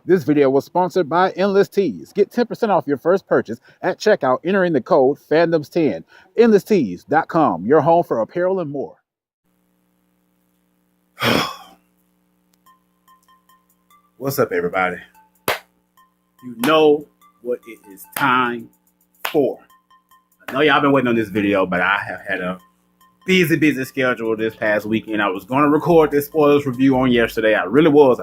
This video was sponsored by Endless Tees. Get 10% off your first purchase at checkout entering the code FANDOMS10. EndlessTees.com, your home for apparel and more. What's up, everybody? You know what it is time for. I know y'all been waiting on this video, but I have had a busy schedule this past weekend. I was going to record this spoilers review on yesterday. I really was.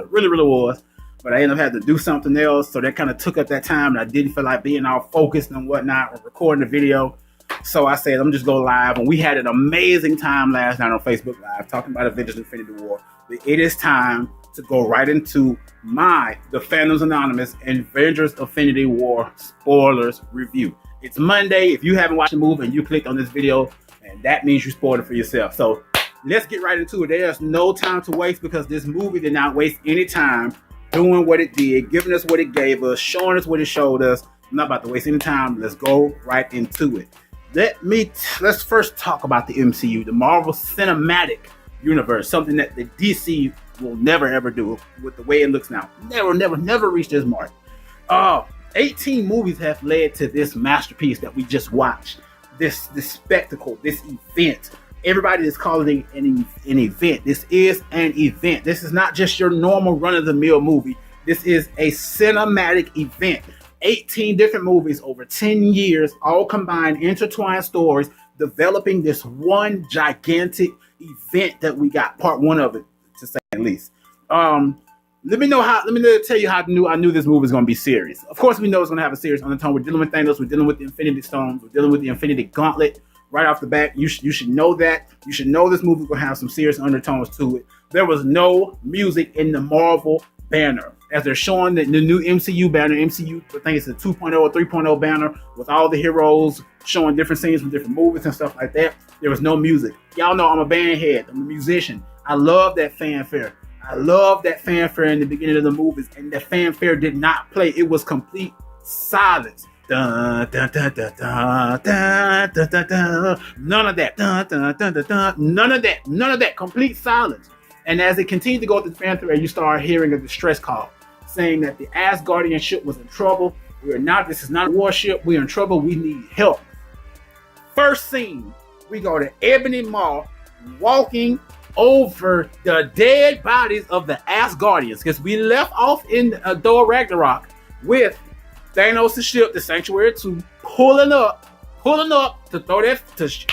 But I ended up having to do something else, so that kind of took up that time, and I didn't feel like being all focused and whatnot or recording the video. So I said, I'm just go live, and we had an amazing time last night on Facebook Live talking about Avengers Infinity War. But it is time to go right into the Fandoms Anonymous Avengers Infinity War spoilers review. It's Monday. If you haven't watched the movie and you clicked on this video, and that means you spoiled it for yourself. So let's get right into it. There's no time to waste because this movie did not waste any time doing what it did, giving us what it gave us, showing us what it showed us. I'm not about to waste any time. Let's go right into it. Let's first talk about the MCU, the Marvel Cinematic Universe, something that the DC will never ever do with the way it looks now. Never reach this mark. 18 movies have led to this masterpiece that we just watched. This spectacle, this event. Everybody is calling it an event. This is an event. This is not just your normal run-of-the-mill movie. This is a cinematic event. 18 different movies over 10 years, all combined, intertwined stories, developing this one gigantic event that we got. Part one of it, to say at least. Let me tell you how I knew this movie was going to be serious. Of course, we know it's going to have a serious undertone. We're dealing with Thanos. We're dealing with the Infinity Stones. We're dealing with the Infinity Gauntlet. Right off the bat, you should know that. You should know this movie will have some serious undertones to it. There was no music in the Marvel banner. As they're showing the new MCU banner, I think it's a 2.0 or 3.0 banner with all the heroes showing different scenes from different movies and stuff like that. There was no music. Y'all know I'm a band head. I'm a musician. I love that fanfare. I love that fanfare in the beginning of the movies, and the fanfare did not play. It was complete silence. Dun, dun, dun, dun, dun, dun, dun, dun, dun. None of that. Dun, dun, dun, dun, dun. None of that. Complete silence. And as it continued to go through the fanfare, you start hearing a distress call saying that the Asgardian ship was in trouble. This is not a warship. We're in trouble. We need help. First scene, we go to Ebony Maw walking over the dead bodies of the Asgardians, because we left off in Thor Ragnarok with Thanos' ship, the Sanctuary 2, pulling up to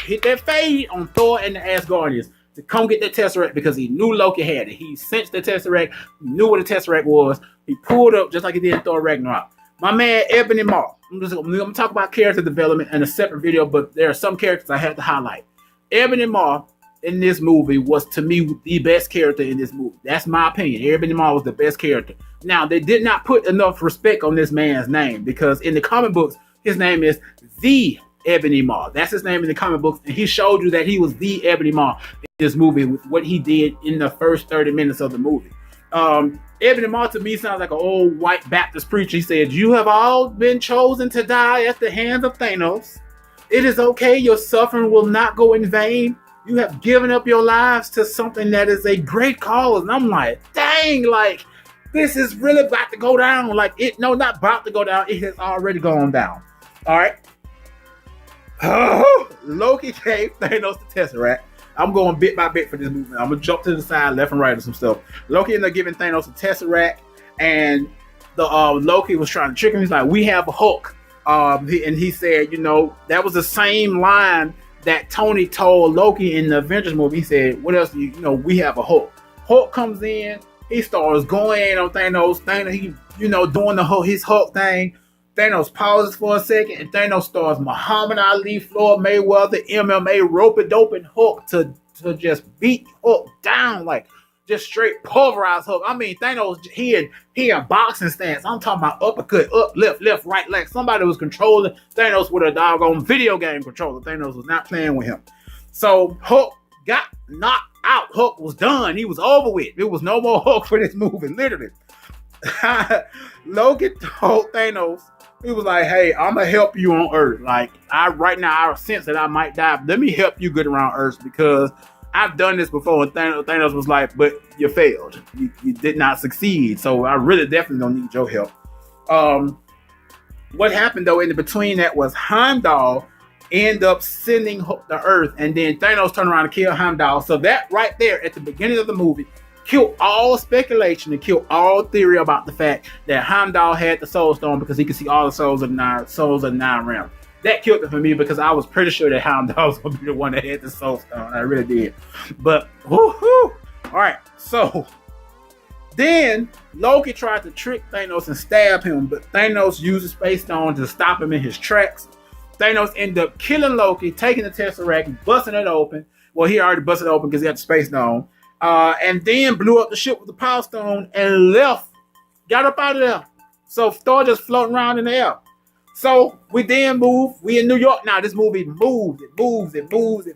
hit that fade on Thor and the Asgardians to come get that Tesseract, because he knew Loki had it. He sensed the Tesseract, knew what the Tesseract was. He pulled up just like he did in Thor Ragnarok. My man Ebony Maw. I'm going to talk about character development in a separate video, but there are some characters I had to highlight. Ebony Maw in this movie was, to me, the best character in this movie. That's my opinion. Ebony Maw was the best character. Now, they did not put enough respect on this man's name, because in the comic books, his name is the Ebony Maw. That's his name in the comic books, and he showed you that he was the Ebony Maw in this movie with what he did in the first 30 minutes of the movie. Ebony Maw to me sounds like an old white Baptist preacher. He said, "You have all been chosen to die at the hands of Thanos. It is okay. Your suffering will not go in vain. You have given up your lives to something that is a great cause." And I'm like, dang, like, this is really about to go down. Not about to go down. It has already gone down. All right. Loki gave Thanos the Tesseract. I'm going bit by bit for this movement. I'm going to jump to the side, left and right, and some stuff. Loki ended up giving Thanos the Tesseract, and Loki was trying to trick him. He's like, "We have a Hulk." And he said, that was the same line that Tony told Loki in the Avengers movie. He said, "What else? We have a Hulk." Hulk comes in. He starts going in on Thanos. He, doing his Hulk thing. Thanos pauses for a second, and Thanos starts Muhammad Ali, Floyd Mayweather, MMA, rope-a-doping Hulk to just beat Hulk down, like just straight pulverize Hulk. I mean, Thanos, he in boxing stance. I'm talking about uppercut, up, left, right, like somebody was controlling Thanos with a doggone video game controller. Thanos was not playing with him. So Hulk got knocked out. Hulk was done. He was over with. There was no more Hulk for this movie, literally. Loki told Thanos, he was like, "Hey, I'm gonna help you on Earth. Like, right now I sense that I might die. Let me help you get around Earth, because I've done this before. And Thanos was like, but you failed. You did not succeed. So I really definitely don't need your help. What happened though in the between that was Heimdall end up sending the Earth, and then Thanos turned around and killed Heimdall. So that right there at the beginning of the movie killed all speculation and killed all theory about the fact that Heimdall had the Soul Stone because he could see all the souls of the nine realms. That killed it for me because I was pretty sure that Heimdall was going to be the one that had the Soul Stone. I really did. But, woohoo! All right, so then Loki tried to trick Thanos and stab him, but Thanos used the Space Stone to stop him in his tracks. Thanos ended up killing Loki, taking the Tesseract, busting it open. Well, he already busted it open because he had the Space Stone. And then blew up the ship with the Power Stone and left. Got up out of there. So Thor just floating around in the air. So we then move. We in New York now. This movie moves. It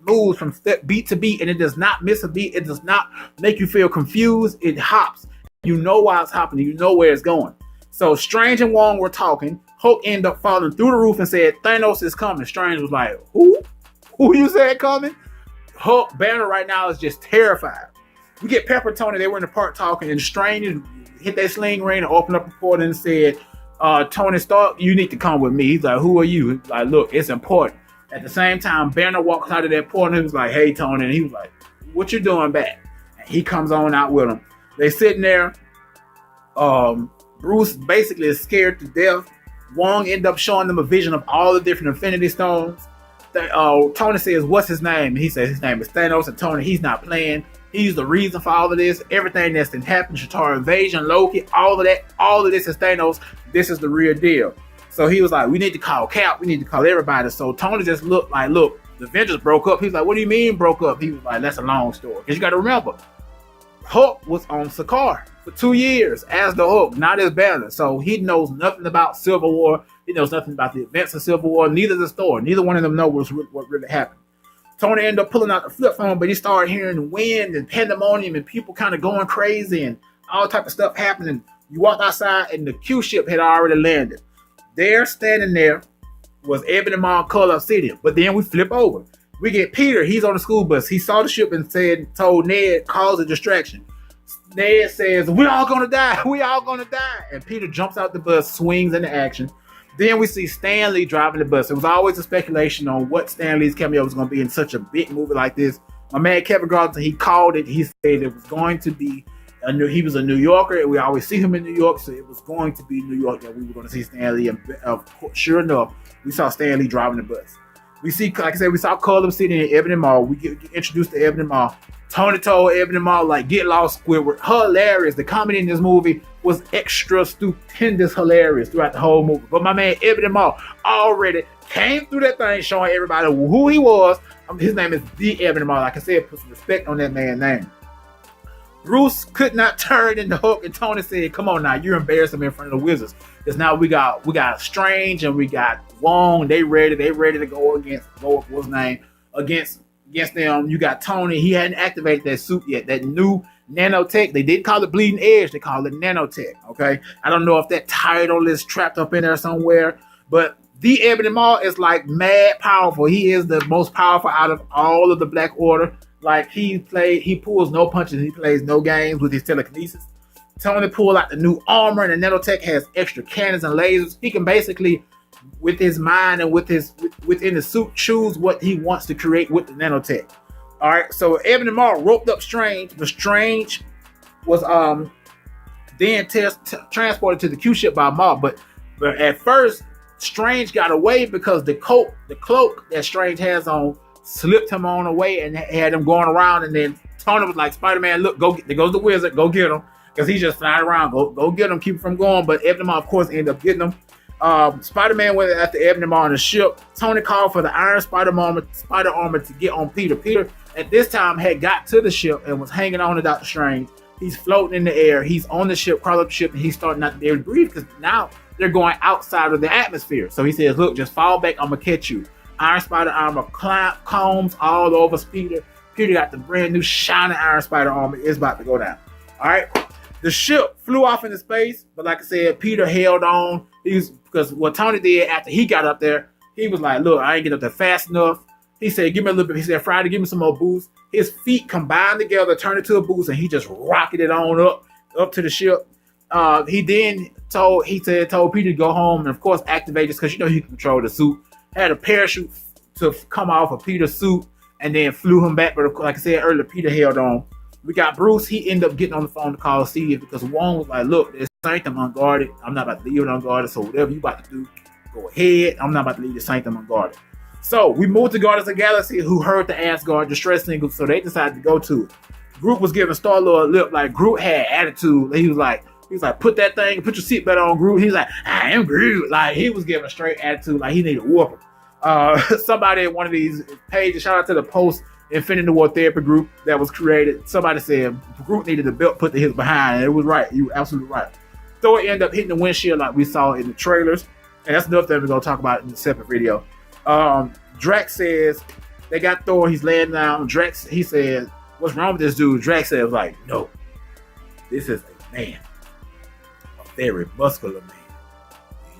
moves from beat to beat, and it does not miss a beat. It does not make you feel confused. It hops. You know why it's happening. You know where it's going. So Strange and Wong were talking. Hulk ended up falling through the roof and said, Thanos is coming. Strange was like, who? Who you said coming? Hulk Banner right now is just terrified. We get Pepper and Tony. They were in the park talking, and Strange hit that sling ring and opened up a portal and said, Tony Stark, you need to come with me. He's like, who are you? He's like, look, it's important. At the same time, Banner walks out of that portal and he was like, hey, Tony. And he was like, what you doing back? And he comes on out with him. They sitting there. Bruce basically is scared to death. Wong ended up showing them a vision of all the different Infinity Stones. Tony says, what's his name? And he says his name is Thanos. And Tony, he's not playing. He's the reason for all of this. Everything that's been happening, Chitauri invasion, Loki, all of this is Thanos. This is the real deal. So he was like, we need to call Cap. We need to call everybody. So Tony just looked like, look, the Avengers broke up. He's like, what do you mean broke up? He was like, that's a long story. Because you got to remember, Hulk was on Sakaar for 2 years as the Hulk, not as Banner. So he knows nothing about Civil War. He knows nothing about the events of Civil War. Neither does Thor. Neither one of them know what really happened. Tony ended up pulling out the flip phone, but he started hearing the wind and pandemonium and people kind of going crazy and all type of stuff happening. You walked outside and the Q ship had already landed. There, standing there, was Ebony Maw Color Obsidian. But then we flip over. We get Peter. He's on the school bus. He saw the ship and told Ned, cause a distraction. Ned says, we all gonna die. We all gonna die. And Peter jumps out the bus, swings into action. Then we see Stan Lee driving the bus. It was always a speculation on what Stan Lee's cameo was going to be in such a big movie like this. My man Kevin Garlington, he called it. He said it was going to be he was a New Yorker, and we always see him in New York, so it was going to be New York that we were going to see Stan Lee. And sure enough, we saw Stan Lee driving the bus. We see, like I said, we saw Color Obsidian and Ebony Maw. We get introduced to Ebony Maw. Tony told Ebony Maw, like, get lost, Squidward. Hilarious. The comedy in this movie was extra stupendous hilarious throughout the whole movie. But my man Ebony Maw already came through that thing showing everybody who he was. His name is The Ebony Maw. Like I said, put some respect on that man's name. Bruce could not turn into Hulk, and Tony said, come on now, you're embarrassing me in front of the Wizards. Because now we got Strange and we got Wong. They ready to go against them. You got Tony. He hadn't activated that suit yet. That new nanotech. They did call it Bleeding Edge. They call it nanotech. Okay. I don't know if that title is trapped up in there somewhere, but The Ebony Maw is like mad powerful. He is the most powerful out of all of the Black Order. Like he pulls no punches. He plays no games with his telekinesis. Tony pulled out the new armor, and the nanotech has extra cannons and lasers. He can basically, with his mind and within the suit, choose what he wants to create with the nanotech. All right, so Ebony Maw roped up Strange. The Strange was then transported to the Q ship by Maw, but at first Strange got away because the cloak that Strange has on slipped him on away and had him going around. And then Tony was like, Spider-Man, look, there goes the wizard, go get him, because he's just flying around. Go get him, keep him from going. But Ebony Maw, of course, ended up getting him. Spider-Man went after Ebony Maw on the ship. Tony called for the Iron Spider armor to get on Peter. Peter, at this time, had got to the ship and was hanging on to Doctor Strange. He's floating in the air. He's on the ship, crawling up the ship, and he's starting not to be able to breathe because now they're going outside of the atmosphere. So he says, look, just fall back. I'm going to catch you. Iron Spider armor combs all over Peter. Peter got the brand new shiny Iron Spider armor. It's about to go down. All right. The ship flew off into space, but like I said, Peter held on. Because what Tony did after he got up there, he was like, look, I ain't get up there fast enough. He said, give me a little bit. He said, Friday, give me some more boost. His feet combined together, turned into a boost, and he just rocketed on up to the ship. He then told Peter to go home and of course activate this because he can control the suit. Had a parachute to come off of Peter's suit and then flew him back. But like I said earlier, Peter held on. We got Bruce. He ended up getting on the phone to call Steve because Wong was like, look, there's Sanctum unguarded. I'm not about to leave it unguarded. So whatever you about to do, go ahead. I'm not about to leave the Sanctum unguarded. So we moved to Guardians of the Galaxy, who heard the Asgard distress signal, so they decided to go to it. Groot was giving Star-Lord a lip, like Groot had attitude. He was like, put that thing, put your seatbelt on, Groot. He's like, I am Groot. Like, he was giving a straight attitude, like he needed whooping. Somebody in one of these pages, shout out to the Post Infinity War Therapy group that was created. Somebody said Groot needed the belt put to his behind, and it was right. You were absolutely right. Thor ended up hitting the windshield like we saw in the trailers, and that's another thing we're gonna talk about in a separate video. Drax says they got Thor. He's laying down. Drax, he says, "What's wrong with this dude?" Drax says, "Like, no, this is a man, a very muscular man.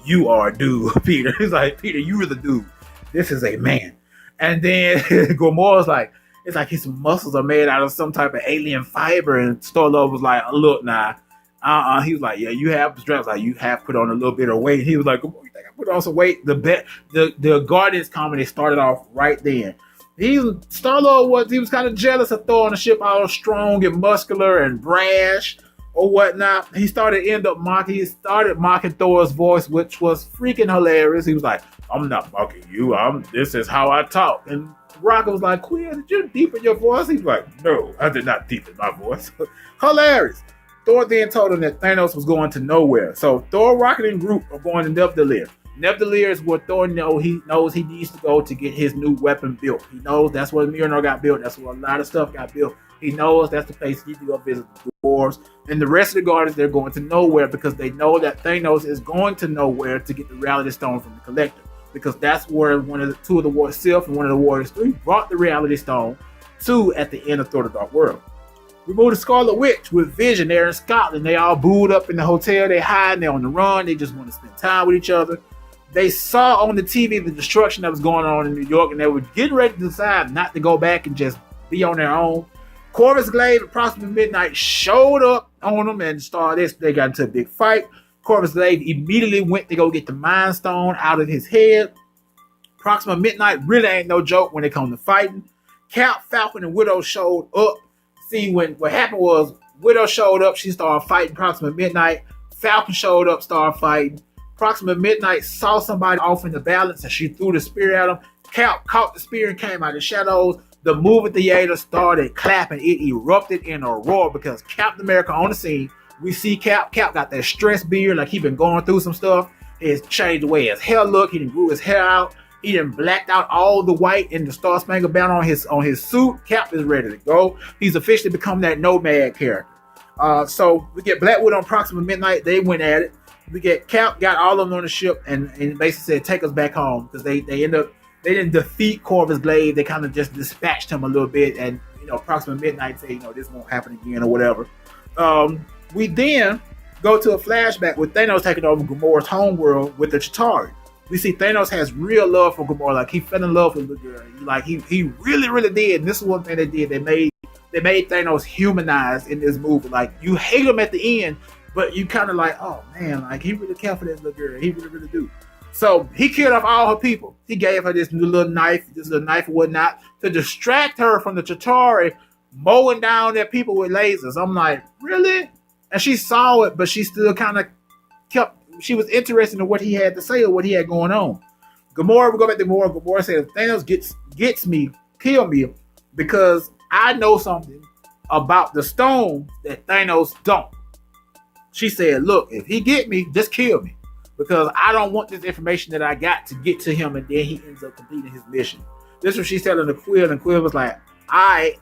You are a dude, Peter." He's like, "Peter, you are the dude. This is a man." And then Gamora's like, "It's like his muscles are made out of some type of alien fiber." And Star-Lord was like, "Look, nah." He was like, "Yeah, you have." Drax like, "You have put on a little bit of weight." He was like, "You think I put on some weight?" The Guardians comedy started off right then. Star-Lord was kind of jealous of Thor on the ship, all strong and muscular and brash or whatnot. He started mocking Thor's voice, which was freaking hilarious. He was like, "I'm not mocking you. This is how I talk." And Rocket was like, "Quill, did you deepen your voice?" He's like, "No, I did not deepen my voice." Hilarious. Thor then told him that Thanos was going to nowhere. So Thor, Rocket, and Groot are going to Nidavellir. Nidavellir is where Thor knows he needs to go to get his new weapon built. He knows that's where Mjolnir got built. That's where a lot of stuff got built. He knows that's the place he needs to go visit the dwarves. And the rest of the Guardians, they're going to nowhere because they know that Thanos is going to nowhere to get the Reality Stone from the Collector. Because that's where two of the Warriors, Sif and one of the Warriors 3, brought the Reality Stone to at the end of Thor: The Dark World. We moved to Scarlet Witch with Vision. They're in Scotland. They all booed up in the hotel. They hiding. They're on the run. They just want to spend time with each other. They saw on the TV the destruction that was going on in New York, and they were getting ready to decide not to go back and just be on their own. Corvus Glaive, approximately midnight, showed up on them and they got into a big fight. Corvus Glaive immediately went to go get the Mind Stone out of his head. Approximately midnight really ain't no joke when it comes to fighting. Cap, Falcon, and Widow showed up. See, what happened was Widow showed up. She started fighting. Approximately midnight, Falcon showed up, started fighting. Approximately midnight, saw somebody off in the balance, and she threw the spear at him. Cap caught the spear and came out of the shadows. The movie theater started clapping. It erupted in a roar because Captain America on the scene. We see Cap. Cap got that stress beard, like he been going through some stuff. It's changed the way his hair looked. He done grew his hair out. He done blacked out all the white and the Star Spangled Banner on his suit. Cap is ready to go. He's officially become that Nomad character. So we get Blackwood on approximately midnight. They went at it. We get Cap, got all of them on the ship, and basically said, "Take us back home," because they didn't defeat Corvus Glaive. They kind of just dispatched him a little bit, and approximately midnight say, this won't happen again or whatever. We then go to a flashback with Thanos taking over Gamora's homeworld with the Chitauri. We see Thanos has real love for Gamora. Like, he fell in love with the girl. Like, he really, really did. And this is one thing they did. They made Thanos humanized in this movie. Like, you hate him at the end, but you kind of like, oh man, like, he really cared for this little girl. He really, really do. So he killed off all her people. He gave her this little knife or whatnot, to distract her from the Chitauri mowing down their people with lasers. I'm like, really? And she saw it, but she still kind of she was interested in what he had to say or what he had going on. Gamora, we go back to Gamora. Gamora said, if Thanos gets me, kill me, because I know something about the stone that Thanos don't. She said, look, if he get me, just kill me, because I don't want this information that I got to get to him, and then he ends up completing his mission. This was she's telling the Quill, and Quill was like, all right.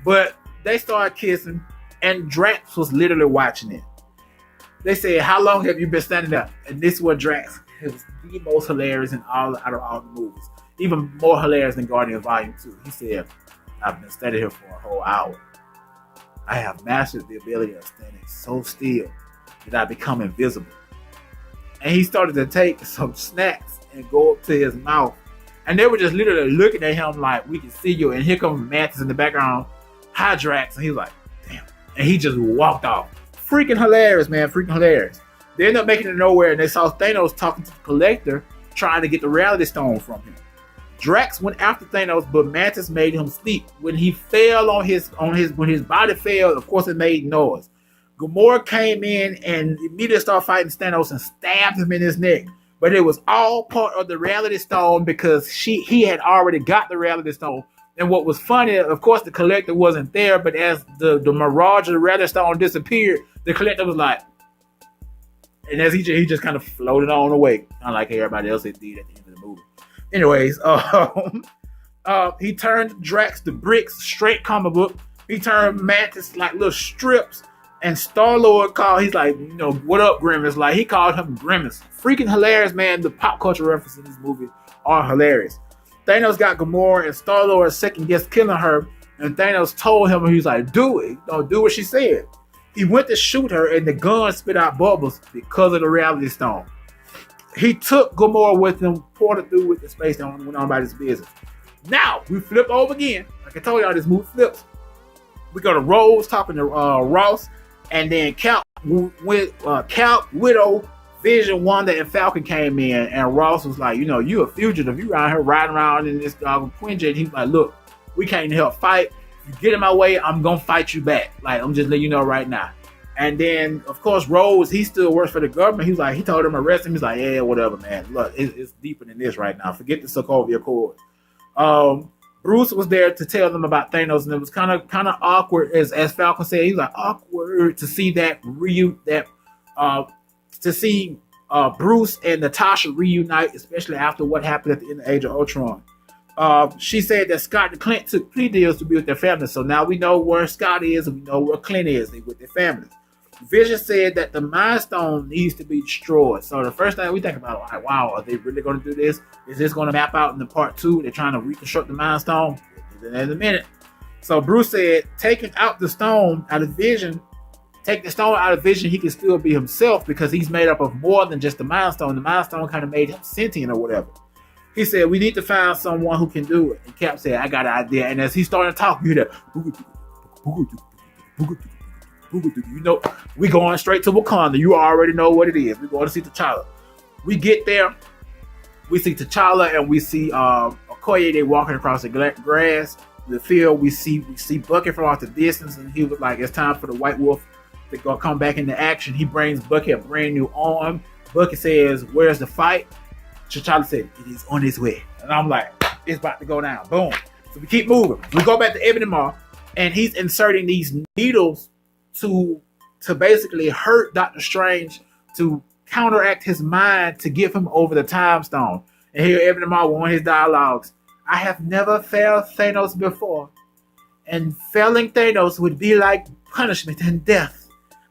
But they started kissing, and Drax was literally watching it. They said, how long have you been standing up? And this is what Drax, it was the most hilarious out of all the movies. Even more hilarious than Guardians Volume 2. He said, I've been standing here for a whole hour. I have mastered the ability of standing so still that I become invisible. And he started to take some snacks and go up to his mouth And they were just literally looking at him like, we can see you. And here comes Mantis in the background, hi Drax. And he's like, damn. And he just walked off. Freaking hilarious, man. Freaking hilarious. They ended up making it nowhere, and they saw Thanos talking to the Collector, trying to get the Reality Stone from him. Drax went after Thanos, but Mantis made him sleep. When he fell when his body fell, of course it made noise. Gamora came in and immediately started fighting Thanos and stabbed him in his neck. But it was all part of the Reality Stone because he had already got the Reality Stone. And what was funny, of course, the Collector wasn't there, but as the mirage of the Reality Stone disappeared, the Collector was like, and as he just kind of floated on away, kind of like everybody else did at the end of the movie. Anyways, he turned Drax to bricks, straight comic book. He turned Mantis like little strips, and Star-Lord he's like, what up, Grimace? Like, he called him Grimace. Freaking hilarious, man. The pop culture references in this movie are hilarious. Thanos got Gamora, and Star-Lord second guessed killing her, and Thanos told him, he's like, do it. Do what she said. He went to shoot her, and the gun spit out bubbles because of the Reality Stone. He took Gamora with him, ported through with the space stone, and went on about his business. Now, we flip over again. Like I told y'all, this movie flips. We go to Rose talking to Ross, and then Cap, Widow, Vision, Wanda, and Falcon came in, and Ross was like, you a fugitive. You around here riding around in this Quinjet. He's like, look, we can't help fight. You get in my way, I'm gonna fight you back. Like, I'm just letting you know right now. And then, of course, Rose, he still works for the government. He told him arrest him. He's like, yeah, whatever, man. Look, it's deeper than this right now. Forget the Sokovia Accord. Bruce was there to tell them about Thanos, and it was kind of awkward, as Falcon said. He was like, awkward to see Bruce and Natasha reunite, especially after what happened at the end of Age of Ultron. She said that Scott and Clint took plea deals to be with their families. So now we know where Scott is and we know where Clint is. They with their families. Vision said that the Mind Stone needs to be destroyed. So the first thing we think about, like, wow, are they really going to do this? Is this going to map out in the part 2? They're trying to reconstruct the Mind Stone? In a minute. So Bruce said, taking out the stone out of Vision, take the stone out of Vision, he can still be himself because he's made up of more than just the Mind Stone. The Mind Stone kind of made him sentient or whatever. He said, we need to find someone who can do it. And Cap said, I got an idea. And as he started to talk, you hear that, we going straight to Wakanda. You already know what it is. We're going to see T'Challa. We get there. We see T'Challa and we see Okoye. They walking across the grass, the field. We see Bucket from off the distance. And he was like, it's time for the White Wolf to go come back into action. He brings Bucket a brand new arm. Bucket says, where's the fight? T'Challa said, it is on its way. And I'm like, it's about to go down. Boom. So we keep moving. We go back to Ebony Maw, and he's inserting these needles to basically hurt Doctor Strange, to counteract his mind, to give him over the time stone. And here Ebony Maw, one of his dialogues, I have never failed Thanos before, and failing Thanos would be like punishment and death.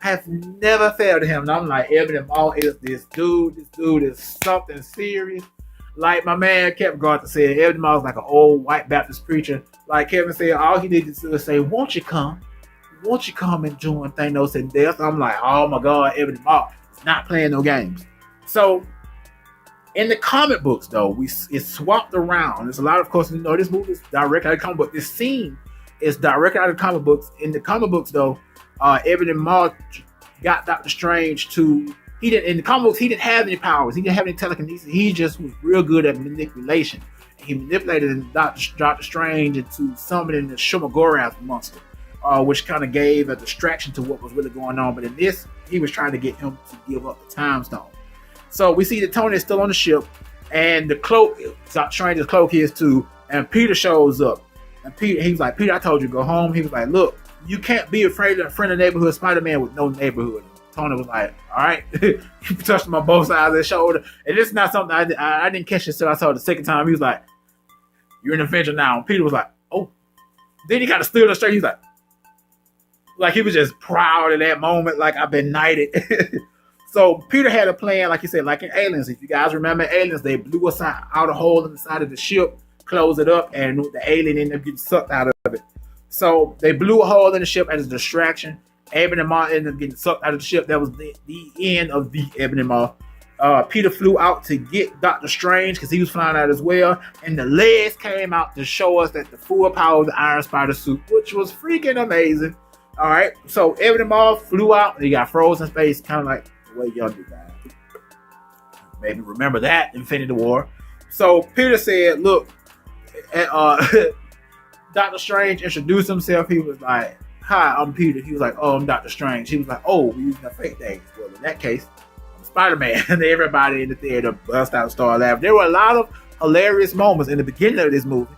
I have never failed him. And I'm like, Ebony Maw is this dude. This dude is something serious. Like my man Kevin Garth said, Ebony Maw is like an old white Baptist preacher. Like Kevin said, all he needed to do is say, won't you come? Won't you come and join Thanos in death? I'm like, oh my God, Ebony Maw is not playing no games. So in the comic books, though, it's swapped around. There's a lot of course, this movie is direct out of the comic book. This scene is direct out of the comic books. In the comic books, though, Ebony Maw got Doctor Strange to. In the comic books, he didn't have any powers. He didn't have any telekinesis. He just was real good at manipulation. He manipulated Doctor Strange into summoning the Shumagorath monster, which kind of gave a distraction to what was really going on. But in this, he was trying to get him to give up the Time Stone. So we see that Tony is still on the ship, and the cloak, Doctor Strange's cloak is too. And Peter shows up, and he's like, Peter, I told you to go home. He was like, look. You can't be afraid of a friend of neighborhood Spider-Man with no neighborhood. Tony was like, all right. He touched him on both sides of the shoulder. And this is not something I didn't catch it until I saw it the second time. He was like, you're an Avenger now. And Peter was like, oh. Then he kind of stood up straight. He's like he was just proud in that moment, like I've been knighted. So Peter had a plan, like he said, like in Aliens. If you guys remember Aliens, they blew out a hole in the side of the ship, closed it up, and the alien ended up getting sucked out of it. So they blew a hole in the ship as a distraction. Ebony Maw ended up getting sucked out of the ship. That was the end of the Ebony Maw. Peter flew out to get Doctor Strange because he was flying out as well, and the legs came out to show us that the full power of the Iron Spider suit, which was freaking amazing. All right, so everything all flew out, and he got frozen in space, kind of like the way y'all do that. Maybe remember that Infinity War. So Peter said, "Look," Doctor Strange introduced himself. He was like, "Hi, I'm Peter." He was like, "Oh, I'm Doctor Strange." He was like, "Oh, we're using a fake name." Well, in that case, Spider-Man. And everybody in the theater bust out and started laughing. There were a lot of hilarious moments in the beginning of this movie.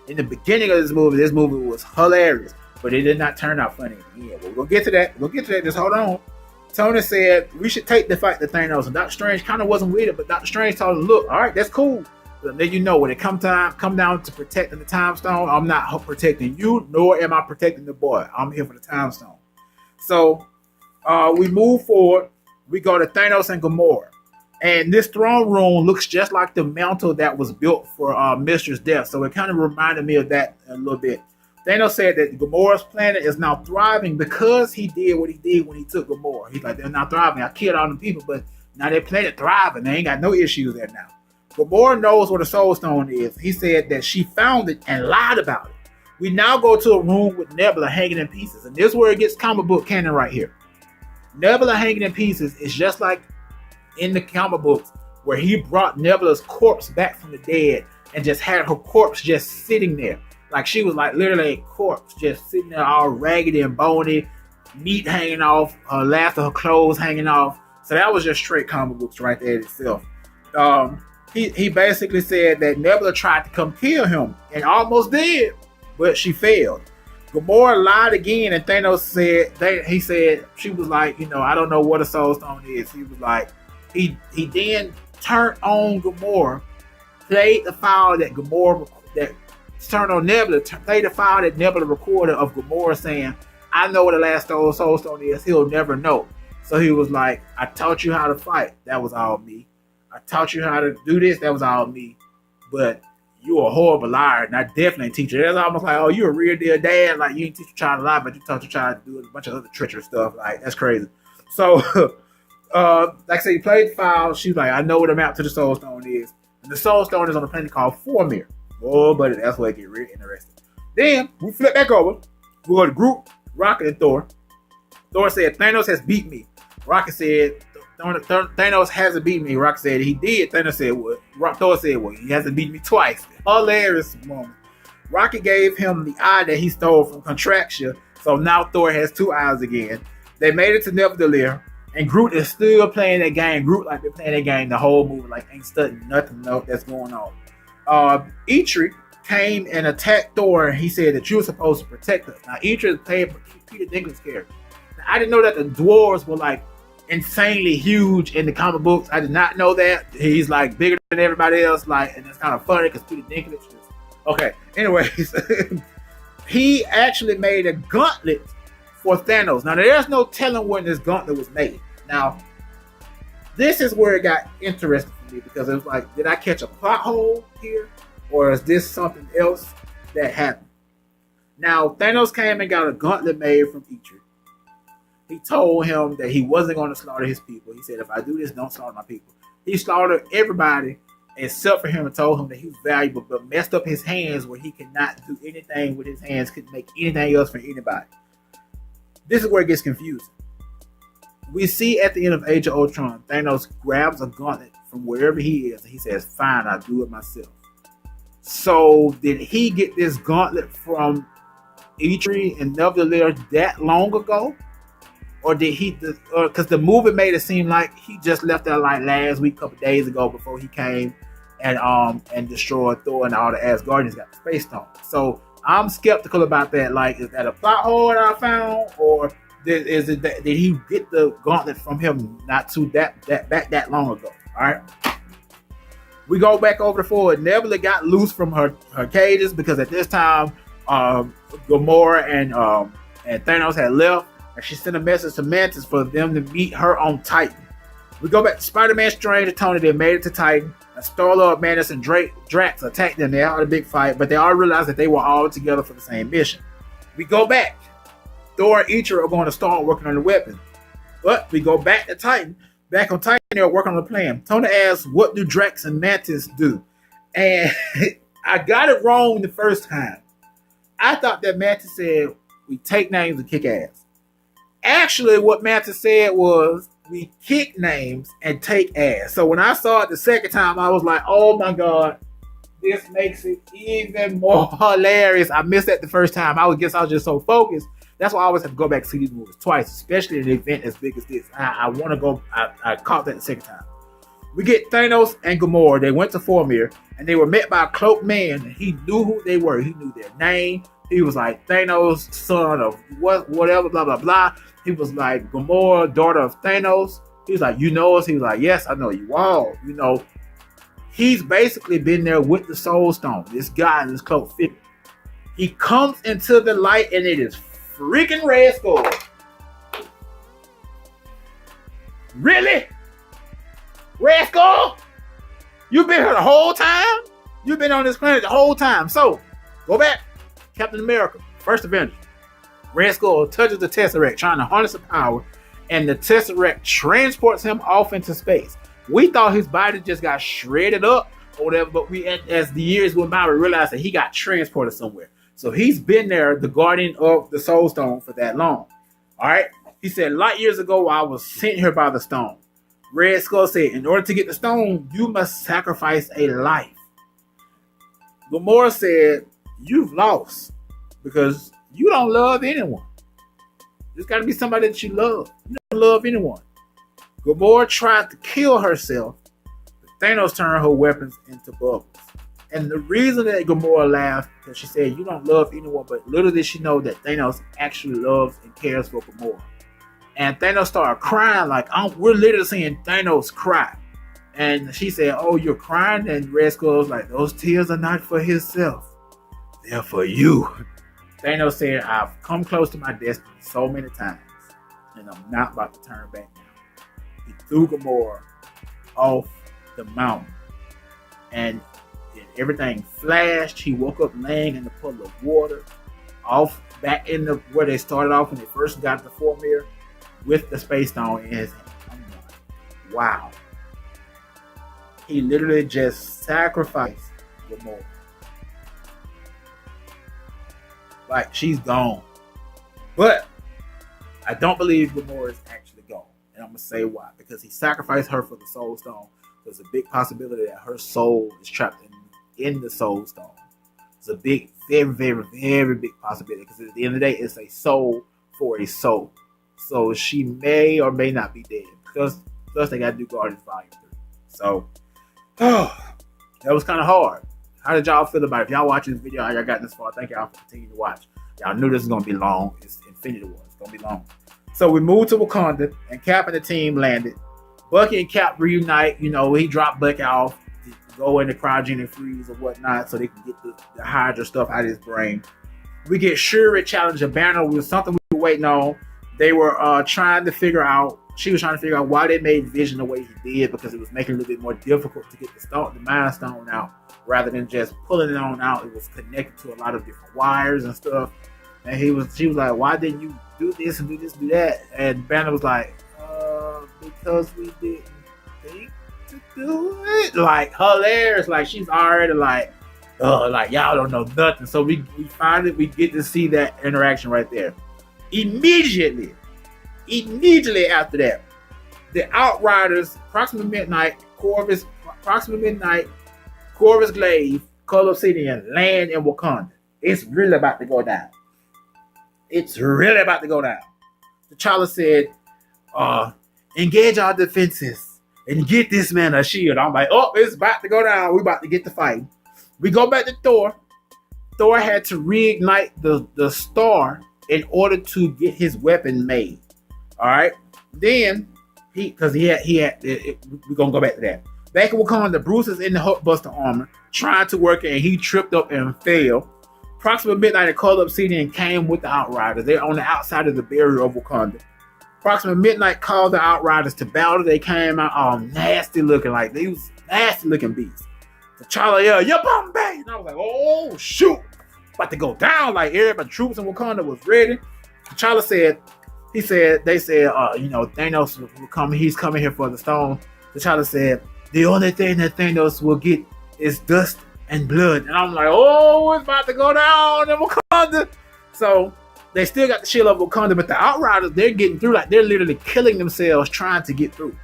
This movie was hilarious, but it did not turn out funny in the end. We're gonna get to that. Just hold on. Tony said we should take the fight to Thanos, and Doctor Strange kind of wasn't with it, but Doctor Strange told him, "Look, all right, that's cool. But then you know when it come down to protecting the Time Stone, I'm not protecting you, nor am I protecting the boy. I'm here for the Time Stone." So we move forward. We go to Thanos and Gamora. And this throne room looks just like the mantle that was built for Mistress Death. So it kind of reminded me of that a little bit. Thanos said that Gamora's planet is now thriving because he did what he did when he took Gamora. He's like, they're not thriving. I killed all them people, but now their planet thriving. They ain't got no issues there now. Gamora knows what a Soul Stone is. He said that she found it and lied about it. We now go to a room with Nebula hanging in pieces. And this is where it gets comic book canon right here. Nebula hanging in pieces is just like in the comic books where he brought Nebula's corpse back from the dead and just had her corpse just sitting there. Like she was like literally a corpse just sitting there all raggedy and bony, meat hanging off, her last of her clothes hanging off. So that was just straight comic books right there itself. He basically said that Nebula tried to come kill him and almost did, but she failed. Gamora lied again, and Thanos said, she was like, I don't know what a Soul Stone is. He was like, he then turned on Gamora, played the file that turned on Nebula, played the file that Nebula recorded of Gamora saying, "I know what the last Soul Stone is. He'll never know." So he was like, "I taught you how to fight. That was all me. I taught you how to do this. That was all me. But you a horrible liar, and I definitely ain't teach you." That's almost like, "Oh, you a real deal dad. Like you ain't teach your child to lie, but you taught your child to do a bunch of other treacherous stuff. Like that's crazy." So, like I said, he played the file. She's like, "I know what the map to the Soul Stone is, and the Soul Stone is on a planet called Formir." Oh, buddy, that's where it get really interesting. Then we flip back over. We go to Groot, Rocket, and Thor. Thor said, "Thanos has beat me." Rocket said, "Thanos hasn't beat me." Rocket said, "He did." Thanos said, "What?" Thor said, "Well, he hasn't beat me twice." Hilarious moment. Rocket gave him the eye that he stole from Contractia, so now Thor has two eyes again. They made it to Nevertheless, and Groot is still playing that game. Groot like been playing that game the whole movie, like ain't studying nothing that's going on. Eitri came and attacked Thor, and he said that you were supposed to protect us. Now, Eitri played Peter Dinklage's character. Now, I didn't know that the dwarves were like insanely huge in the comic books. I did not know that. He's like bigger than everybody else, like, and it's kind of funny because Peter Dinklage is okay. Anyways, he actually made a gauntlet for Thanos. Now, there's no telling when this gauntlet was made. Now, this is where it got interesting for me because it was like, did I catch a plot hole here, or is this something else that happened? Now, Thanos came and got a gauntlet made from Eitri. He told him that he wasn't going to slaughter his people. He said, "If I do this, don't slaughter my people." He slaughtered everybody except for him and told him that he was valuable, but messed up his hands where he could not do anything with his hands, couldn't make anything else for anybody. This is where it gets confusing. We see at the end of Age of Ultron, Thanos grabs a gauntlet from wherever he is, and he says, "Fine, I'll do it myself." So did he get this gauntlet from Eitri and Nevertheless that long ago? Or did he, because the movie made it seem like he just left there like last week, couple days ago, before he came and destroyed Thor and all the Asgardians got the Space Stone. So I'm skeptical about that. Like, is that a plot hole that I found, or did he get the gauntlet from him not too that long ago? All right. We go back over to forward. Nebula got loose from her cages because at this time, Gamora and Thanos had left. And she sent a message to Mantis for them to meet her on Titan. We go back to Spider-Man, Strange, and Tony. They made it to Titan. And Star-Lord, Mantis, and Drax attacked them. They had a big fight, but they all realized that they were all together for the same mission. We go back. Thor and Eitri are going to start working on the weapon. But we go back to Titan. back on Titan, they were working on the plan. Tony asked, what do Drax and Mantis do? And I got it wrong the first time. I thought that Mantis said, we take names and kick ass. Actually, what Mantis said was, we kick names and take ass. So when I saw it the second time, I was like, oh my God, this makes it even more hilarious. I missed that the first time. I guess I was just so focused. That's why I always have to go back and see these movies twice, especially in an event as big as this. I want to go. I caught that the second time. We get Thanos and Gamora. They went to Vormir, and they were met by a cloaked man. And he knew who they were. He knew their name. He was like, Thanos, son of whatever, blah, blah, blah. He was like, Gamora, daughter of Thanos. He was like, you know us? He was like, yes, I know you all. You know, he's basically been there with the Soul Stone. This guy in this cloak figure. He comes into the light, and it is freaking Red Skull. Really? Red Skull? You've been here the whole time? You've been on this planet the whole time. So, go back. Captain America, first Avengers. Red Skull touches the Tesseract, trying to harness the power, and the Tesseract transports him off into space. We thought his body just got shredded up or whatever, but as the years went by, we realized that he got transported somewhere. So he's been there, the guardian of the Soul Stone, for that long. All right? He said, light years ago, I was sent here by the stone. Red Skull said, in order to get the stone, you must sacrifice a life. Gamora said, you've lost because you don't love anyone. There's got to be somebody that you love. You don't love anyone. Gamora tried to kill herself, but Thanos turned her weapons into bubbles. And the reason that Gamora laughed, because she said, you don't love anyone, but little did she know that Thanos actually loves and cares for Gamora. And Thanos started crying, like, we're literally seeing Thanos cry. And she said, oh, you're crying? And Red Skull was like, those tears are not for himself. They're for you. Thanos said, I've come close to my destiny so many times, and I'm not about to turn back now. He threw Gamora off the mountain, and everything flashed. He woke up laying in the puddle of water, off back in where they started off when they first got to Vormir, with the Space Stone in his hand. I'm like, wow. He literally just sacrificed Gamora. Like, she's gone. But I don't believe Gamora is actually gone. And I'm going to say why. Because he sacrificed her for the Soul Stone. There's a big possibility that her soul is trapped in the Soul Stone. It's a big, very, very, very big possibility. Because at the end of the day, it's a soul for a soul. So she may or may not be dead. Because plus they got to do Guardians Volume 3. So, that was kind of hard. How did y'all feel about it? If y'all watching this video, y'all got this far, thank y'all for continuing to watch. Y'all knew this was going to be long. It's Infinity War. It's going to be long. So we moved to Wakanda, and Cap and the team landed. Bucky and Cap reunite. You know, he dropped Bucky off to go into cryogenic freeze or whatnot so they can get the Hydra stuff out of his brain. We get Shuri challenge a Banner with something we were waiting on. They were trying to figure out, she was trying to figure out why they made Vision the way he did, because it was making it a little bit more difficult to get the Mind Stone out. Rather than just pulling it on out, it was connected to a lot of different wires and stuff. And she was like, why didn't you do this and do this and do that? And Banner was like, because we didn't think to do it. Like, hilarious. Like, she's already like y'all don't know nothing. So we get to see that interaction right there. Immediately after that, the Outriders, approximately midnight, Corvus Glaive, Color Obsidian land in Wakanda. It's really about to go down. T'Challa said, engage our defenses and get this man a shield. I'm like, oh, it's about to go down. We about to get the fight. We go back to Thor. Thor had to reignite the star in order to get his weapon made. All right. Then we're gonna go back to that. Back in Wakanda, Bruce is in the Hulkbuster armor, trying to work it, and he tripped up and fell. Approximately midnight, Color Obsidian came with the Outriders. They're on the outside of the barrier of Wakanda. Approximately midnight, called the Outriders to battle. They came out all nasty looking, like they was nasty looking beasts. T'Challa yelled, "Ya Bombay!" And I was like, oh shoot, about to go down. Like everybody, troops in Wakanda was ready. T'Challa said, He said, they said, Thanos will come. He's coming here for the stone. T'Challa said, the only thing that Thanos will get is dust and blood. And I'm like, oh, it's about to go down in Wakanda. So they still got the shield of Wakanda, but the Outriders, they're getting through. Like, they're literally killing themselves trying to get through.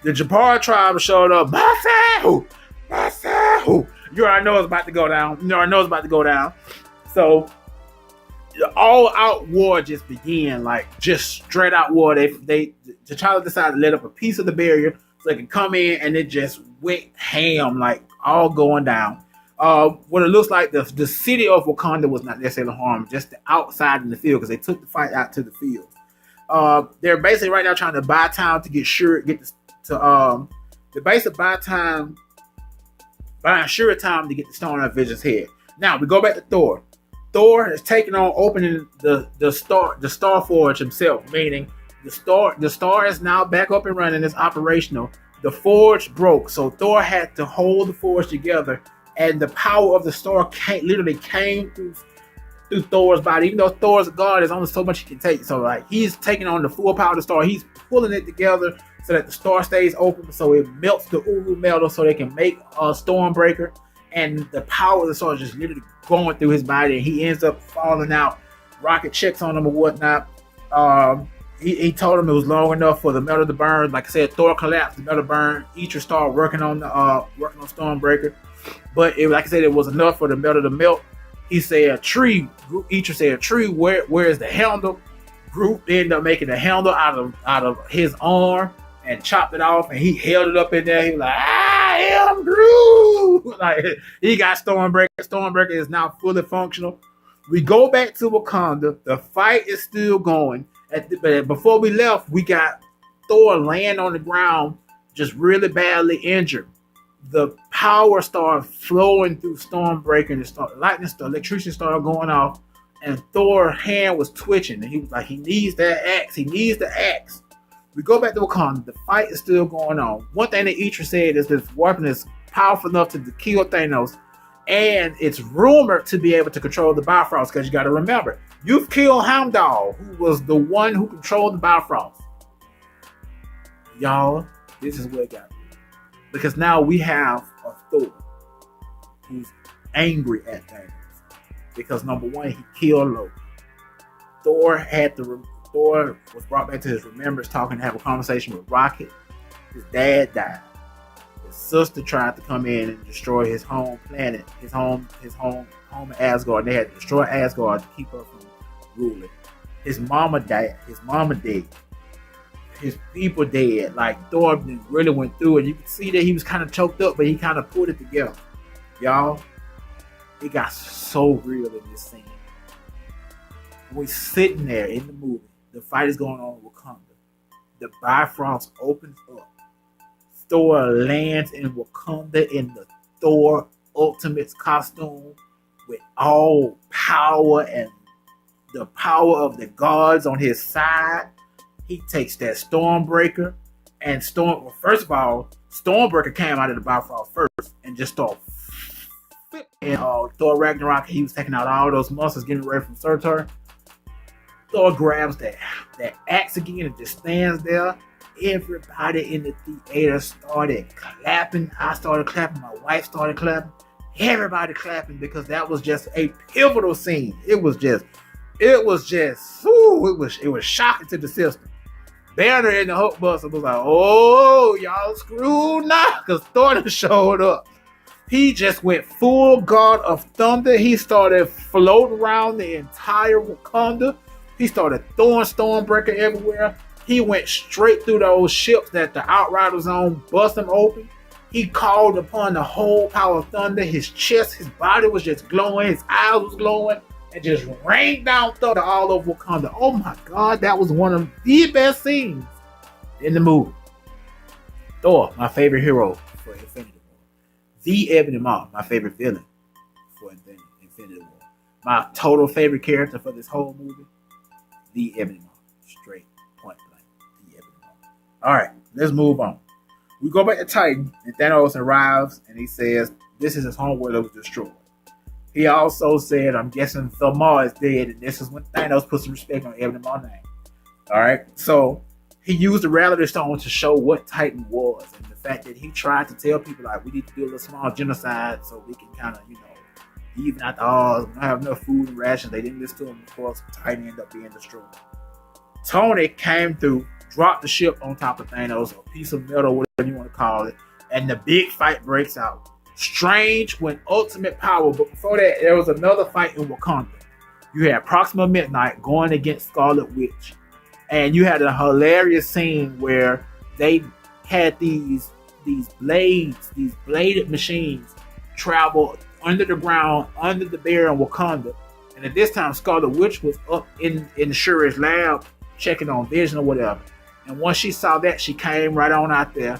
The Jabbar tribe showed up. Basahu! Basahu! You already know it's about to go down. So the all-out war just began, like just straight out war. T'Challa decided to let up a piece of the barrier so they could come in, and it just went ham, like all going down. What it looks like, the city of Wakanda was not necessarily harmed, just the outside in the field, because they took the fight out to the field. They're basically right now trying to buy time to buying sure time to get the stone out of Vision's head. Now we go back to Thor. Thor has taken on opening the Star Forge himself, meaning the star is now back up and running. It's operational. The forge broke, so Thor had to hold the forge together, and the power of the star literally came through Thor's body. Even though Thor's a god, there's only so much he can take. So like he's taking on the full power of the star. He's pulling it together so that the star stays open, so it melts the Uru metal, so they can make a Stormbreaker. And the power of the star is just literally going through his body, and he ends up falling out. Rocket checks on him or whatnot. He told him it was long enough for the metal to burn. Like I said, Thor collapsed, the metal burned. Idris started working on Stormbreaker, but like I said, it was enough for the metal to melt. He said a tree. Idris said a tree. Where is the handle? Groot ended up making the handle out of his arm and chopped it off, and he held it up in there. He was like, I am Groot. Like, he got Stormbreaker. Stormbreaker is now fully functional. We go back to Wakanda. The fight is still going. But before we left, we got Thor laying on the ground, just really badly injured. The power started flowing through Stormbreaker, and electricity started going off, and Thor's hand was twitching, and he was like, he needs that axe. He needs the axe. We go back to Wakanda. The fight is still going on. One thing that Idris said is this weapon is powerful enough to kill Thanos, and it's rumored to be able to control the Bifrost, because you got to remember, you've killed Heimdall, who was the one who controlled the Bifrost. Y'all, this is what it got. Because now we have a Thor who's angry at Thanos. Because number one, he killed Loki. Thor was brought back to his remembrance, talking to have a conversation with Rocket. His dad died. His sister tried to come in and destroy his home planet, his home in Asgard. They had to destroy Asgard to keep her from ruling. His mama died. His people dead. Like, Thor really went through it. You can see that he was kind of choked up, but he kind of pulled it together. Y'all, it got so real in this scene. We're sitting there in the movie. The fight is going on in Wakanda. The Bifrost opens up. Thor lands in Wakanda in the Thor Ultimates costume with all power and the power of the gods on his side. He takes that Stormbreaker and first of all, Stormbreaker came out of the Bifrost first and just started. And Thor Ragnarok, he was taking out all those monsters, getting away from Surtur. Thor grabs that axe again and just stands there. Everybody in the theater started clapping. I started clapping. My wife started clapping. Everybody clapping, because that was just a pivotal scene. It was shocking to the system. Banner in the Hulkbuster was like, oh, y'all screwed now, because Thor showed up. He just went full God of Thunder. He started floating around the entire Wakanda. He started throwing Stormbreaker everywhere. He went straight through those ships that the Outriders on, bust them open. He called upon the whole power of Thunder. His chest, his body was just glowing. His eyes was glowing. And just rained down thunder all over Wakanda. Oh my God, that was one of the best scenes in the movie. Thor, my favorite hero for Infinity War. The Ebony Maw, my favorite villain for Infinity War. My total favorite character for this whole movie, the Ebony Maw. Straight point blank, the Ebony Maw. Alright, let's move on. We go back to Titan, and Thanos arrives, and he says, this is his homeworld that was destroyed. He also said, I'm guessing Thamar is dead, and this is when Thanos put some respect on Ebony Maw's name. All right. So he used the reality stone to show what Titan was, and the fact that he tried to tell people like we need to do a little small genocide so we can kind of even out the odds. We don't have enough food and rations. They didn't listen to him. Of course, Titan ended up being destroyed. Tony came through, dropped the ship on top of Thanos, a piece of metal, whatever you want to call it, and the big fight breaks out. Strange went ultimate power, but before that, there was another fight in Wakanda. You had Proxima Midnight going against Scarlet Witch, and you had a hilarious scene where they had these blades, these bladed machines, travel under the ground, under the bear in Wakanda. And at this time, Scarlet Witch was up in Shuri's lab checking on Vision or whatever. And once she saw that, she came right on out there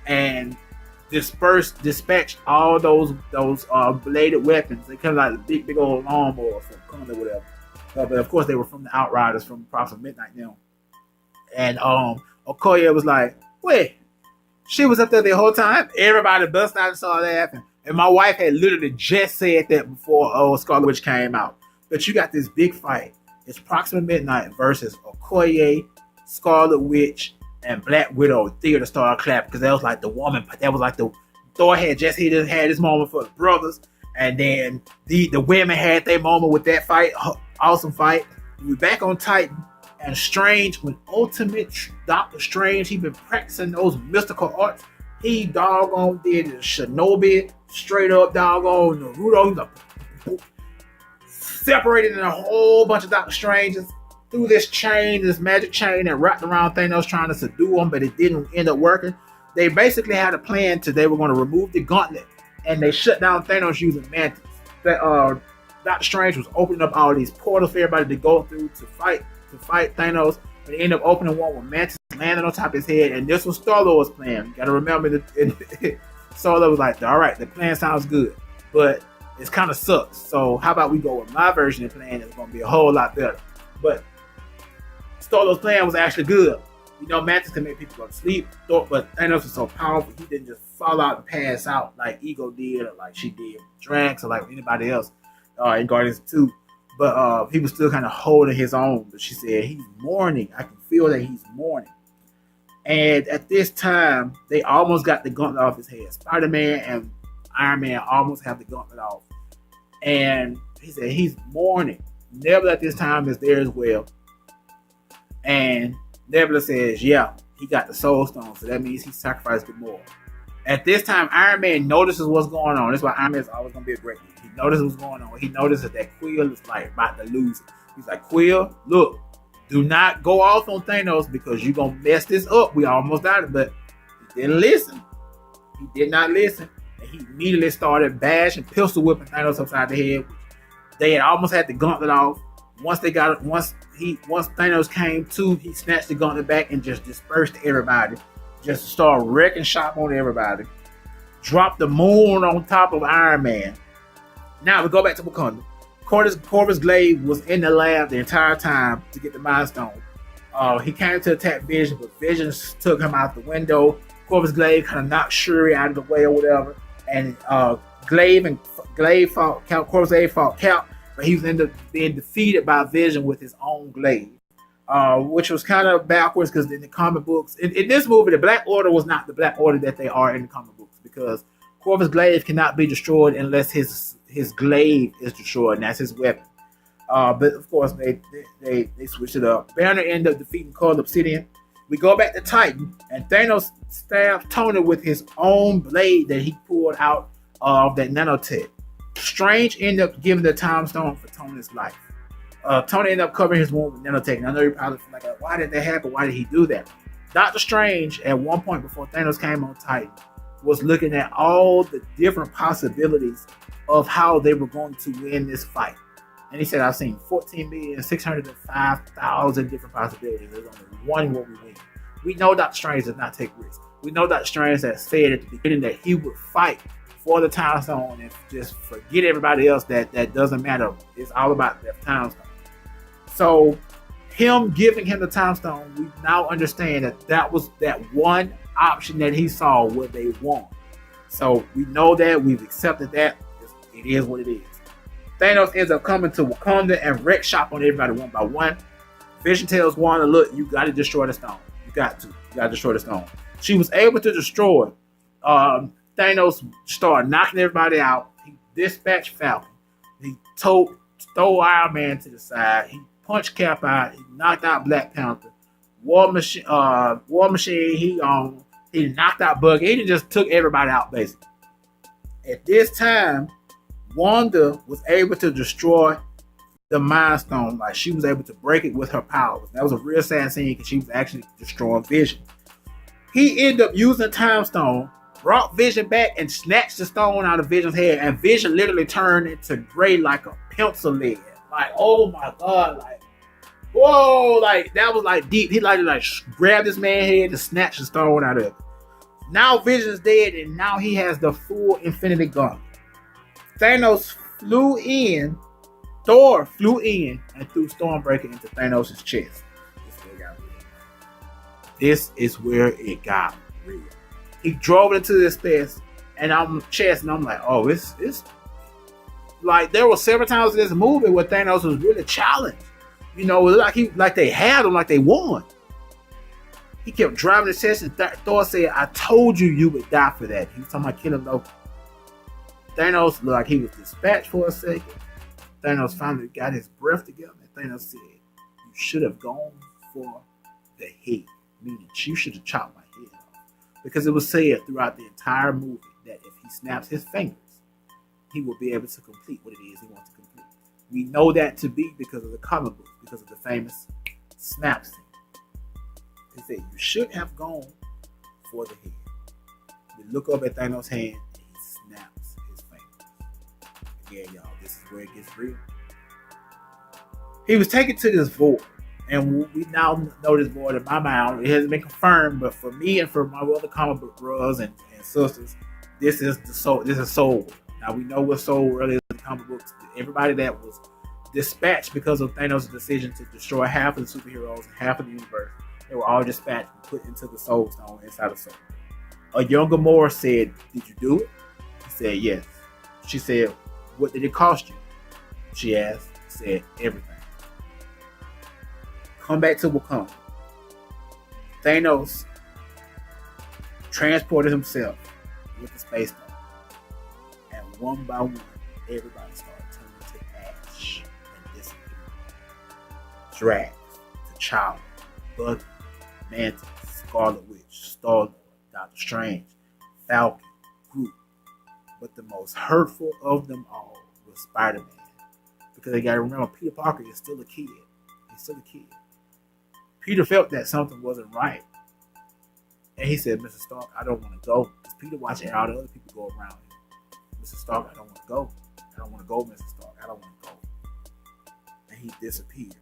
and dispatched all those bladed weapons. They kind of like big old lawnmowers from Wakanda or whatever. But of course, they were from the Outriders from Proxima Midnight now. And Okoye was like, wait, she was up there the whole time? Everybody bust out and saw that happen. And my wife had literally just said that before Scarlet Witch came out. But you got this big fight. It's Proxima Midnight versus Okoye, Scarlet Witch, and Black Widow. Theater started clapping because that was like the woman. That was like the Thor had just had this moment for the brothers, and then the women had their moment with that fight. Awesome fight. We're back on Titan, and Strange, when Ultimate Doctor Strange, he been practicing those mystical arts. He doggone did the Shinobi, straight up doggone Naruto. Separated in a whole bunch of Doctor Stranges through this chain, this magic chain that wrapped around Thanos trying to subdue him, but it didn't end up working. They basically had a plan they were going to remove the gauntlet, and they shut down Thanos using Mantis. Doctor Strange was opening up all these portals for everybody to go through to fight Thanos, but they ended up opening one with Mantis landing on top of his head, and this was Star-Lord's plan. You got to remember that Star-Lord was like, all right, the plan sounds good, but it kind of sucks. So how about we go with my version of the plan? It's going to be a whole lot better. But Star-Lord's plan was actually good. Mantis can make people go to sleep, but Thanos was so powerful, he didn't just fall out and pass out like Ego did, or like she did with Drax, or like anybody else in Guardians 2. But he was still kind of holding his own. But she said, he's mourning. I can feel that he's mourning. And at this time, they almost got the gauntlet off his head. Spider-Man and Iron Man almost have the gauntlet off. And he said, he's mourning. Nebula at this time is there as well. And Nebula says, yeah, he got the Soul Stone. So that means he sacrificed it more. At this time, Iron Man notices what's going on. That's why Iron Man is always going to be a great leader. He notices what's going on. He notices that Quill is like about to lose it. He's like, Quill, look, do not go off on Thanos because you're going to mess this up. We almost died, but he didn't listen. He did not listen. And he immediately started bashing, pistol whipping Thanos upside the head. They had almost had the gauntlet off. Once Thanos came to, he snatched the gauntlet back and just dispersed everybody. Just start wrecking shop on everybody. Dropped the moon on top of Iron Man. Now we go back to Wakanda. Corvus Glaive was in the lab the entire time to get the Mind Stone. He came to attack Vision, but Vision took him out the window. Corvus Glaive kind of knocked Shuri out of the way or whatever. And Glaive fought Cap. Corvus Glaive fought Cap, but he was ended up being defeated by Vision with his own glaive. Which was kind of backwards because in the comic books, in this movie, the Black Order was not the Black Order that they are in the comic books, because Corvus Glaive cannot be destroyed unless his glaive is destroyed, and that's his weapon. But of course, they switched it up. Banner ended up defeating Cold Obsidian. We go back to Titan, and Thanos stabbed Tony with his own blade that he pulled out of that nanotech. Strange ended up giving the Time Stone for Tony's life. Tony ended up covering his wound with nanotech. And I know you're probably like, why did that happen? Why did he do that? Doctor Strange, at one point before Thanos came on Titan, was looking at all the different possibilities of how they were going to win this fight. And he said, I've seen 14,605,000 different possibilities. There's only one way we win. We know Doctor Strange does not take risks. We know Doctor Strange has said at the beginning that he would fight for the Time Stone and just forget everybody else. That doesn't matter. It's all about the Time Stone. So him giving him the Time Stone, we now understand that was that one option that he saw where they won. So we know that, we've accepted that. It is what it is. Thanos ends up coming to Wakanda and wreck shop on everybody one by one. Vision tells Wanda, look, you got to destroy the stone. You got to destroy the stone. She was able to destroy. Thanos started knocking everybody out. He dispatched Falcon. He stole Iron Man to the side. He punched Cap out. He knocked out Black Panther. War Machine. He knocked out Bucky. He just took everybody out basically. At this time, Wanda was able to destroy the Mind Stone. Like, she was able to break it with her powers. That was a real sad scene because she was actually destroying Vision. He ended up using Time Stone, brought Vision back, and snatched the stone out of Vision's head. And Vision literally turned into gray like a pencil lead. Like, oh my God, like, whoa, like that was like deep. He like grabbed this man's head and snatched the stone out of it. Now Vision's dead, and now he has the full Infinity Gauntlet. Thanos flew in. Thor flew in and threw Stormbreaker into Thanos' chest. This is where it got real. He drove into this chest, and I'm like, oh, it's like there were several times in this movie where Thanos was really challenged. You know, like they had him, like they won. He kept driving the chest, and Thor said, I told you would die for that. He was talking about killing Loki. Thanos looked like he was dispatched for a second. Thanos finally got his breath together, and Thanos said, you should have gone for the head. Meaning, you should have chopped my head off. Because it was said throughout the entire movie that if he snaps his fingers, he will be able to complete what it is he wants to complete. We know that to be because of the comic books, because of the famous snap scene. They said, you should have gone for the head. We look up at Thanos' hand, and he snaps his fingers. Yeah, y'all, this is where it gets real. He was taken to this void. And we now know this void in my mind. It hasn't been confirmed, but for me and for my other comic book brothers and sisters, this is the soul. This is Soul World. Now we know what Soul World is in the comic books. Everybody that was dispatched because of Thanos' decision to destroy half of the superheroes and half of the universe, they were all dispatched and put into the Soul Stone inside of Soul. A young Gamora said, "Did you do it?" He said, "Yes." She said, "What did it cost you?" She asked. He said, "Everything." Come back to Wakanda. Thanos transported himself with the space stone. And one by one, everybody started turning to ash and disappearing. Drax, T'Challa, Bucky, Mantis, Scarlet Witch, Star-Lord, Doctor Strange, Falcon, Groot. But the most hurtful of them all was Spider-Man. Because they got to remember, Peter Parker is still a kid. He's still a kid. Peter felt that something wasn't right. And he said, Mr. Stark, I don't want to go. Because Peter watching all the other people go around him. Mr. Stark, I don't want to go. I don't want to go, Mr. Stark. I don't want to go. And he disappeared.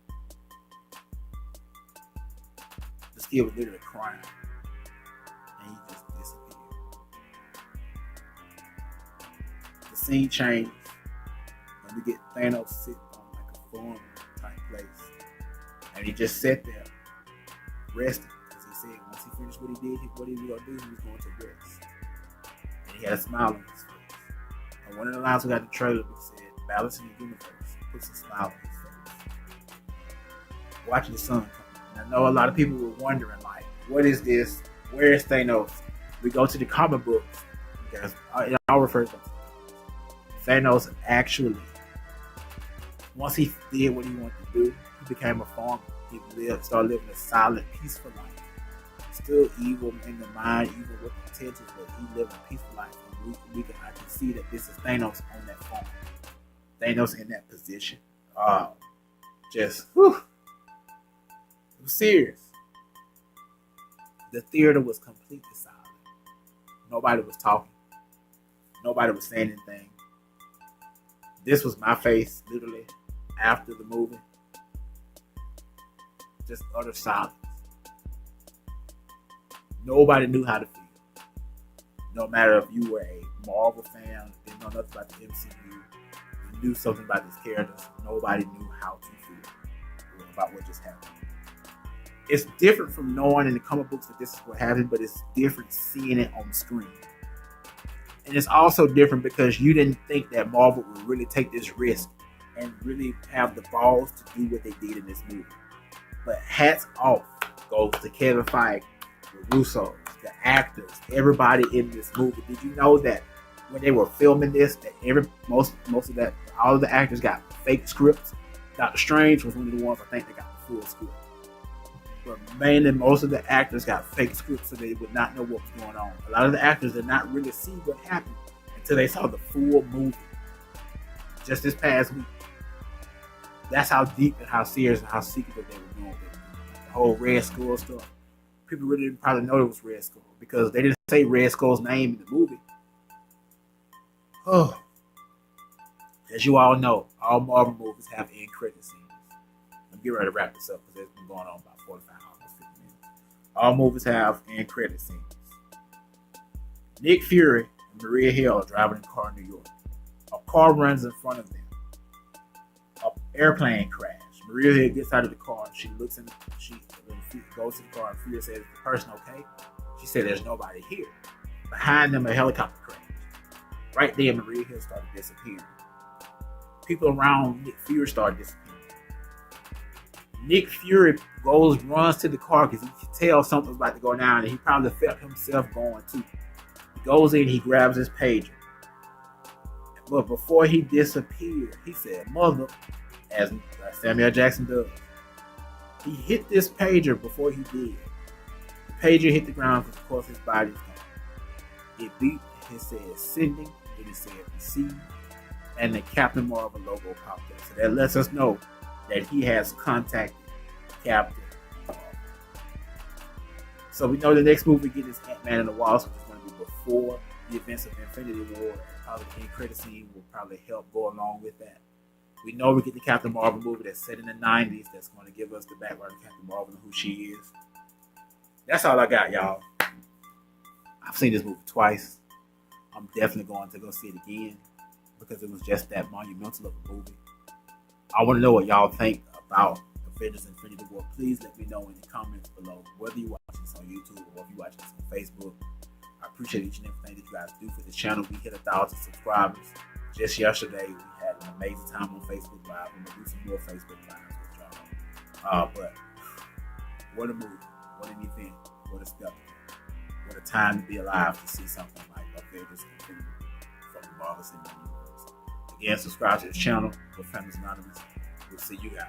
This kid was literally crying. And he just disappeared. The scene changed. And we get Thanos sitting on like a farm type place. And he just sat there, resting. Because he said once he finished what he did, what he was going to do, he was going to rest. And he had a smile on his face. And one of the lines we got in the trailer said, balancing the universe, puts a smile on his face. Watching the sun come. And I know a lot of people were wondering, like, what is this? Where is Thanos? We go to the comic books. Because I'll refer to them. Thanos actually, once he did what he wanted to do, he became a farmer. He started living a silent, peaceful life. Still evil in the mind, evil with intentions, but he lived a peaceful life. And I can see that this is Thanos on that farm. Thanos in that position. Just, whew. It was serious. The theater was completely silent. Nobody was talking. Nobody was saying anything. This was my face, literally, after the movie. Just utter silence. Nobody knew how to feel. No matter if you were a Marvel fan, didn't know nothing about the MCU, you knew something about these characters, nobody knew how to feel about what just happened. It's different from knowing in the comic books that this is what happened, but it's different seeing it on the screen. And it's also different because you didn't think that Marvel would really take this risk and really have the balls to do what they did in this movie. But hats off goes to Kevin Feige, the Russos, the actors, everybody in this movie. Did you know that when they were filming this, that most of that, all of the actors got fake scripts? Doctor Strange was one of the ones I think that got the full script. But mainly most of the actors got fake scripts so they would not know what was going on. A lot of the actors did not really see what happened until they saw the full movie. Just this past week. That's how deep and how serious and how secretive they were doing the whole Red Skull stuff. People really didn't probably know it was Red Skull because they didn't say Red Skull's name in the movie. Oh, as you all know, all Marvel movies have end credit scenes. I'm getting ready to wrap this up because it's been going on about 45, almost 50 minutes. All movies have end credit scenes. Nick Fury and Maria Hill are driving a car in New York. A car runs in front of them. An airplane crash. Maria Hill gets out of the car. She looks in. She goes to the car and Fury says, "Is the person okay?" She said, "There's nobody here." Behind them, a helicopter crashed. Right there, Maria Hill started disappearing. People around Nick Fury started disappearing. Nick Fury runs to the car because he could tell something was about to go down, and he probably felt himself going too. He goes in, he grabs his pager. But before he disappeared, he said, "Mother," as Samuel Jackson does. He hit this pager before he did. The pager hit the ground because, of course, his body's gone. It beeped, it said sending, it said receive, and the Captain Marvel logo popped up. So that lets us know that he has contacted Captain Marvel. So we know the next movie we get is Ant-Man and the Wasp, which is going to be before the events of Infinity War. And probably the end credit scene will probably help go along with that. We know we get the Captain Marvel movie that's set in the 90s that's going to give us the background of Captain Marvel and who she is. That's all I got, y'all. I've seen this movie twice. I'm definitely going to go see it again because it was just that monumental of a movie. I want to know what y'all think about Avengers Infinity War. Please let me know in the comments below, whether you watch this on YouTube or if you watch this on Facebook. I appreciate each and everything that you guys do for this channel. We hit 1,000 subscribers. Just yesterday, we had an amazing time on Facebook Live. I'm going to do some more Facebook Lives with y'all. But what a movie. What an event. What a spectacle. What a time to be alive to see something like Avengers Infinity War from the Marvel Cinematic Universe. Again, subscribe to this channel with Famous Anonymous. We'll see you guys.